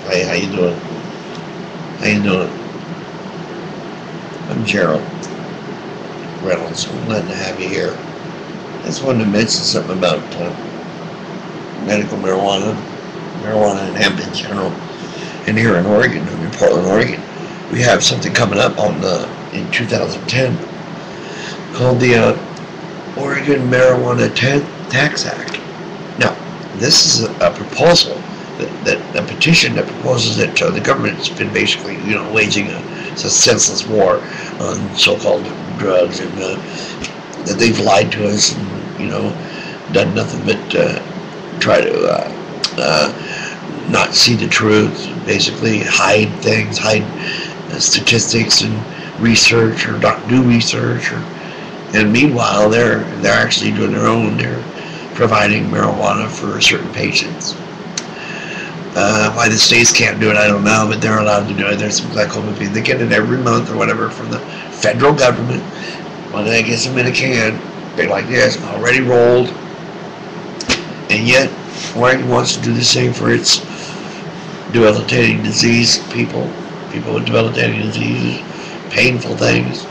Hey, how you doing? How you doing? I'm Gerald Reynolds. I'm glad to have you here. I just wanted to mention something about medical marijuana and hemp in general. And here in Oregon, in Portland, Oregon, we have something coming up in 2010 called the Oregon Marijuana Tax Act. Now, this is a proposal that a petition that proposes that the government's been basically, waging a senseless war on so-called drugs, and that they've lied to us and, done nothing but try to not see the truth, basically hide things, hide statistics and research, or not do research, and meanwhile they're actually doing their own. They're providing marijuana for certain patients. Why the states can't do it, I don't know, but they're allowed to do it. There's some glycosamine. They get it every month or whatever from the federal government. When they get them in a can, they like this, already rolled. And yet, Oregon wants to do the same for its debilitating disease people with debilitating diseases, painful things,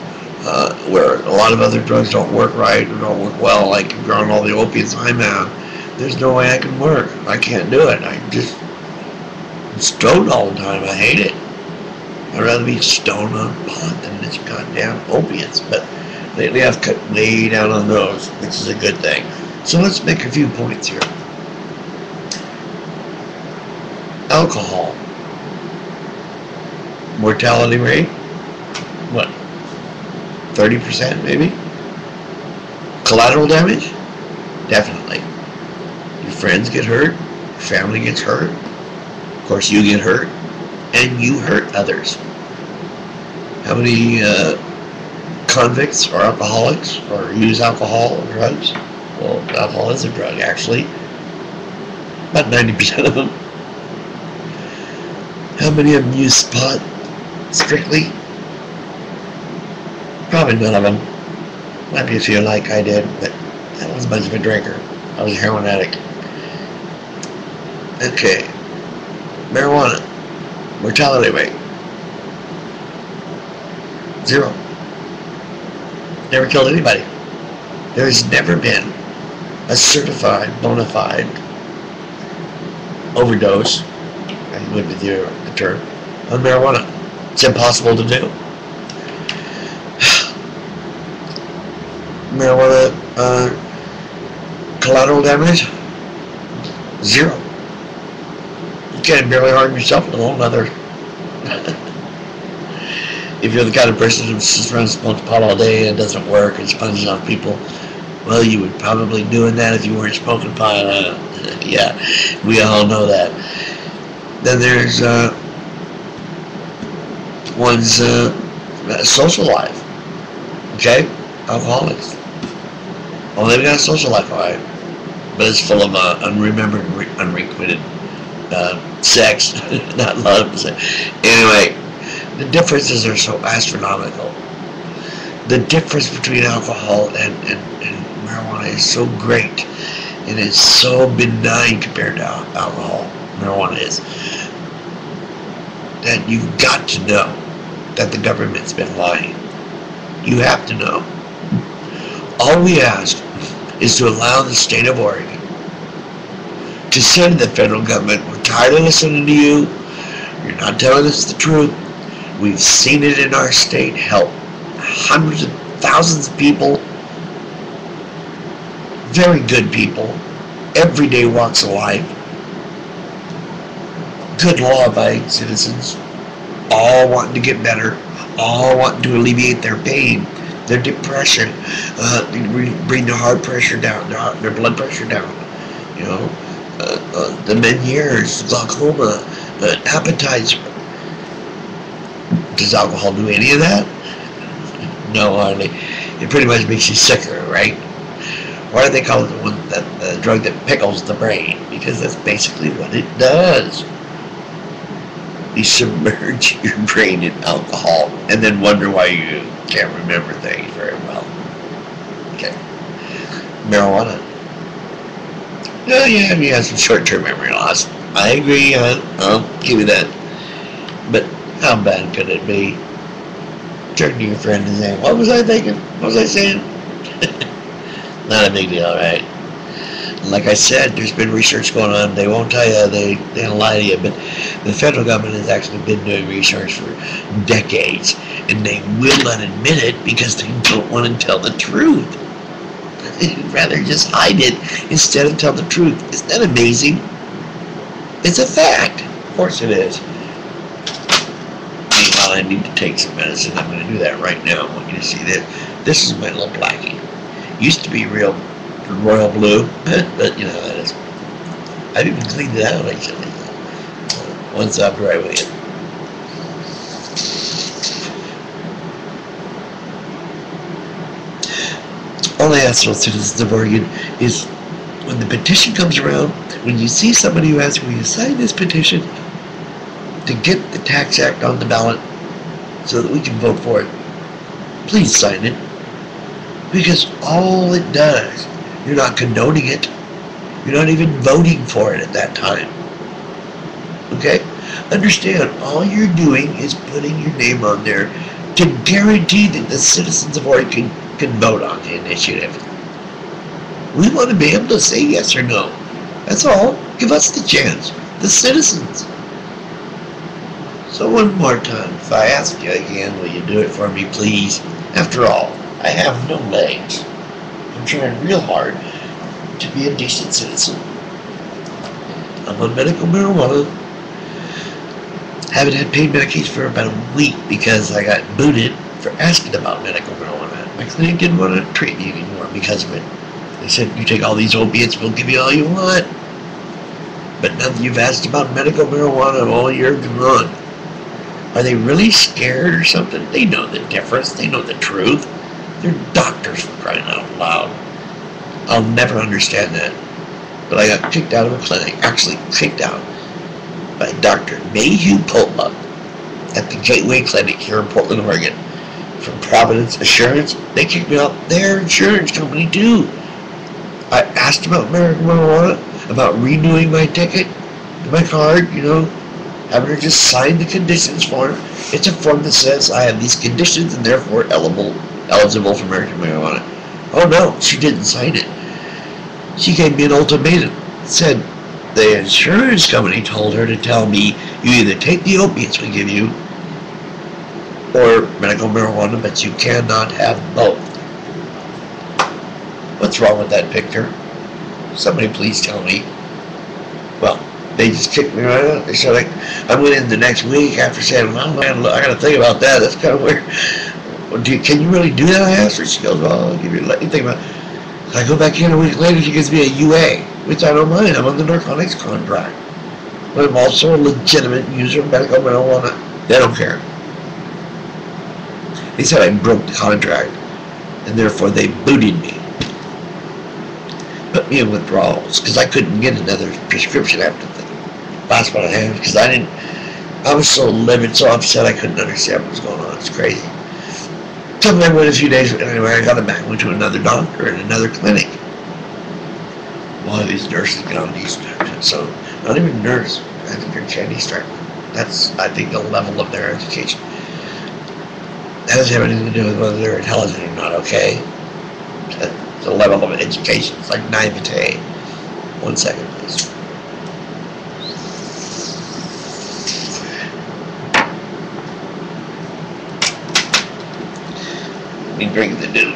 where a lot of other drugs don't work right or don't work well, like if you're on all the opiates I'm on. There's no way I can work. I can't do it. I'm stoned all the time. I hate it. I'd rather be stoned on pot than this goddamn opiates. But lately I've cut way down on those, which is a good thing. So let's make a few points here. Alcohol. Mortality rate? What? 30% maybe? Collateral damage? Definitely. Your friends get hurt. Your family gets hurt. Of course, you get hurt, and you hurt others. How many convicts are alcoholics or use alcohol or drugs? Well, alcohol is a drug, actually. About 90% of them. How many of them use pot strictly? Probably none of them. Might be a few like I did, but I wasn't much of a drinker. I was a heroin addict. Okay. Marijuana. Mortality rate. 0. Never killed anybody. There's never been a certified, bona fide overdose, I would with the term, on marijuana. It's impossible to do. Marijuana collateral damage? 0. You can't barely harm yourself, let alone others. If you're the kind of person who sits around and smokes pot all day and doesn't work and sponges on people, well, you would probably be doing that if you weren't smoking pot. Yeah, we all know that. Then there's one's social life. Okay? Alcoholics. Well, they've got a social life, all right, but it's full of unremembered, unrequited sex, not love. Anyway, the differences are so astronomical. The difference between alcohol and marijuana is so great, and it's so benign compared to alcohol. Marijuana is. That you've got to know that the government's been lying. You have to know. All we ask is to allow the state of Oregon to say to the federal government, we're tired of listening to you. You're not telling us the truth. We've seen it in our state help hundreds of thousands of people, very good people, everyday walks of life, good law-abiding citizens, all wanting to get better, all wanting to alleviate their pain, their depression, bring their heart pressure down, their blood pressure down, the Meniere's, glaucoma, appetites. Does alcohol do any of that? No, hardly. It pretty much makes you sicker, right? Why do they call it the drug that pickles the brain? Because that's basically what it does. You submerge your brain in alcohol and then wonder why you can't remember things very well. Okay. Marijuana. Yeah, you have some short-term memory loss. I agree. I'll give you that. But how bad could it be? Turn to your friend and say, what was I thinking? What was I saying? Not a big deal, right? Like I said, there's been research going on. They won't tell you, they'll lie to you, but the federal government has actually been doing research for decades, and they will not admit it because they don't want to tell the truth. They'd rather just hide it instead of tell the truth. Isn't that amazing? It's a fact. Of course it is. Meanwhile, I need to take some medicine. I'm going to do that right now. I want you to see this. This is my little blackie. Used to be real royal blue, but you know that is. I've even cleaned it out actually. Once I'll be right with you. All I ask for citizens of Oregon is when the petition comes around, when you see somebody who asks, will you sign this petition to get the Tax Act on the ballot so that we can vote for it, please sign it. Because all it does, you're not condoning it. You're not even voting for it at that time. Okay? Understand, all you're doing is putting your name on there to guarantee that the citizens of Oregon can vote on the initiative. We want to be able to say yes or no. That's all. Give us the chance. The citizens. So one more time, if I ask you again, will you do it for me, please? After all, I have no legs. I'm trying real hard to be a decent citizen. I'm on medical marijuana. Haven't had pain medication for about a week because I got booted for asking about medical marijuana. My clinic didn't want to treat me anymore because of it. They said, you take all these opiates, we'll give you all you want. But now that you've asked about medical marijuana, all you're gone. Are they really scared or something? They know the difference. They know the truth. They're doctors, for crying out loud. I'll never understand that. But I got kicked out of a clinic, actually kicked out by Dr. Mayhew Polma at the Gateway Clinic here in Portland, Oregon. From Providence Assurance, they kicked me out their insurance company too. I asked about marijuana, about renewing my ticket, my card, you know, having her just sign the conditions form. It's a form that says I have these conditions and therefore eligible for medical marijuana. Oh no, she didn't sign it. She gave me an ultimatum. Said the insurance company told her to tell me you either take the opiates we give you or medical marijuana, but you cannot have both. What's wrong with that picture? Somebody please tell me. Well, they just kicked me right out. They said I went in the next week after saying, well, I got to think about that. That's kind of weird. Well, can you really do that? I asked her. She goes, well, I'll give you, let me think about it. I go back in a week later, she gives me a UA, which I don't mind. I'm on the narcotics contract. But I'm also a legitimate user of medical marijuana. They don't care. They said I broke the contract, and therefore they booted me. Put me in withdrawals, because I couldn't get another prescription after the last one I had, because I was so livid, so upset I couldn't understand what was going on. It's crazy. Something I went a few days, anyway, I got it back, went to another doctor in another clinic. One of these nurses get on these, so not even nurse, I think they're Chinese doctor. That's, I think, the level of their education. That doesn't have anything to do with whether they're intelligent or not, okay? The level of education, it's like naivete. 1 second, please. Let me drink the dude.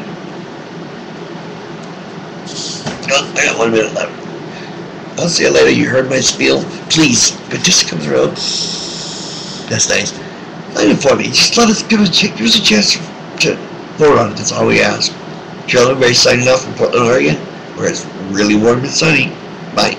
Oh, I got 1 minute left. I'll see you later. You heard my spiel. Please, petition comes around. That's nice. Not even for me. Just let us give us a chance to vote on it. That's all we ask. Everybody signing off from Portland, Oregon, where it's really warm and sunny. Bye.